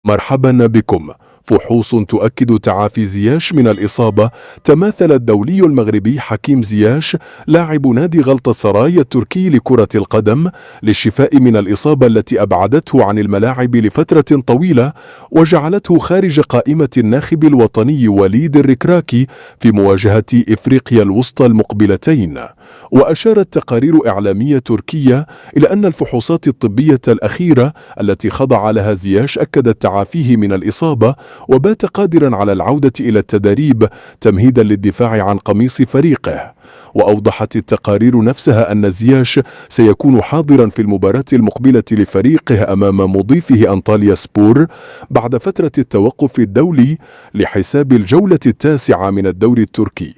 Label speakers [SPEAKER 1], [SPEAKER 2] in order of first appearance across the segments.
[SPEAKER 1] مرحبا بكم. فحوص تؤكد تعافي زياش من الإصابة. تماثل الدولي المغربي حكيم زياش لاعب نادي غلطة سراي التركي لكرة القدم للشفاء من الإصابة التي أبعدته عن الملاعب لفترة طويلة وجعلته خارج قائمة الناخب الوطني وليد الركراكي في مواجهة إفريقيا الوسطى المقبلتين. وأشارت تقارير إعلامية تركية إلى أن الفحوصات الطبية الأخيرة التي خضع لها زياش أكدت تعافيه من الإصابة وبات قادرا على العودة إلى التدريب تمهيدا للدفاع عن قميص فريقه. وأوضحت التقارير نفسها أن زياش سيكون حاضرا في المباراة المقبلة لفريقه أمام مضيفه أنطاليا سبور بعد فترة التوقف الدولي لحساب الجولة التاسعة من الدوري التركي.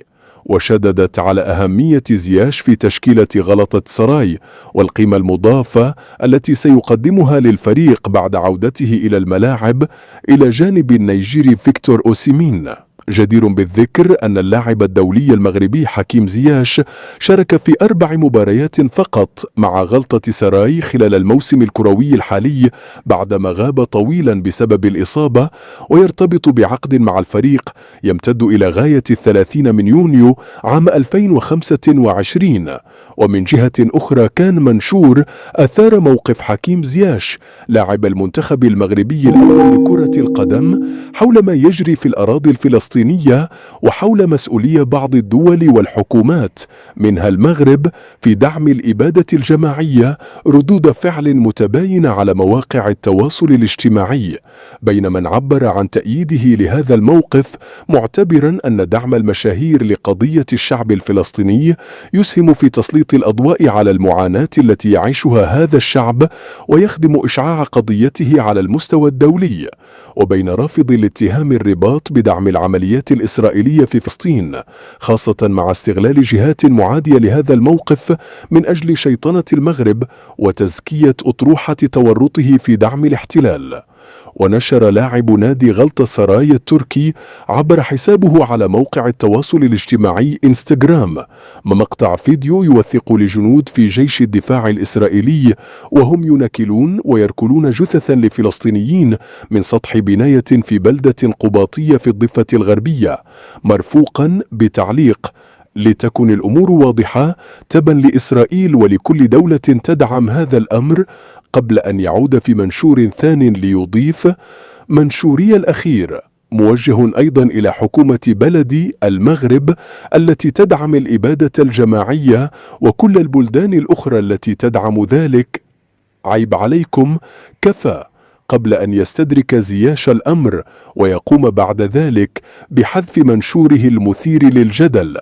[SPEAKER 1] وشددت على أهمية زياش في تشكيلة غلطة سراي والقيمة المضافة التي سيقدمها للفريق بعد عودته إلى الملاعب إلى جانب النيجيري فيكتور أوسيمين. جدير بالذكر أن اللاعب الدولي المغربي حكيم زياش شارك في 4 مباريات فقط مع غلطة سراي خلال الموسم الكروي الحالي بعدما غاب طويلا بسبب الإصابة، ويرتبط بعقد مع الفريق يمتد إلى غاية 30 من يونيو عام 2025. ومن جهة أخرى كان منشور أثار موقف حكيم زياش لاعب المنتخب المغربي الأول لكرة القدم حول ما يجري في الأراضي الفلسطينية وحول مسؤولية بعض الدول والحكومات منها المغرب في دعم الإبادة الجماعية، ردود فعل متباينة على مواقع التواصل الاجتماعي، بين من عبر عن تأييده لهذا الموقف معتبرا أن دعم المشاهير لقضية الشعب الفلسطيني يسهم في تسليط الأضواء على المعاناة التي يعيشها هذا الشعب ويخدم إشعاع قضيته على المستوى الدولي، وبين رافض الاتهام الرباط بدعم العمليات الإسرائيلية في فلسطين، خاصة مع استغلال جهات معادية لهذا الموقف من أجل شيطنة المغرب وتزكية أطروحة تورطه في دعم الاحتلال. ونشر لاعب نادي غلطة سراي التركي عبر حسابه على موقع التواصل الاجتماعي انستغرام مقطع فيديو يوثق لجنود في جيش الدفاع الإسرائيلي وهم ينكلون ويركلون جثثا لفلسطينيين من سطح بناية في بلدة قباطية في الضفة الغربية، مرفوقا بتعليق: لتكن الأمور واضحة، تبا لإسرائيل ولكل دولة تدعم هذا الأمر، قبل أن يعود في منشور ثان ليضيف: منشوري الأخير موجه أيضا إلى حكومة بلدي المغرب التي تدعم الإبادة الجماعية وكل البلدان الأخرى التي تدعم ذلك، عيب عليكم، كفى، قبل أن يستدرك زياش الأمر ويقوم بعد ذلك بحذف منشوره المثير للجدل.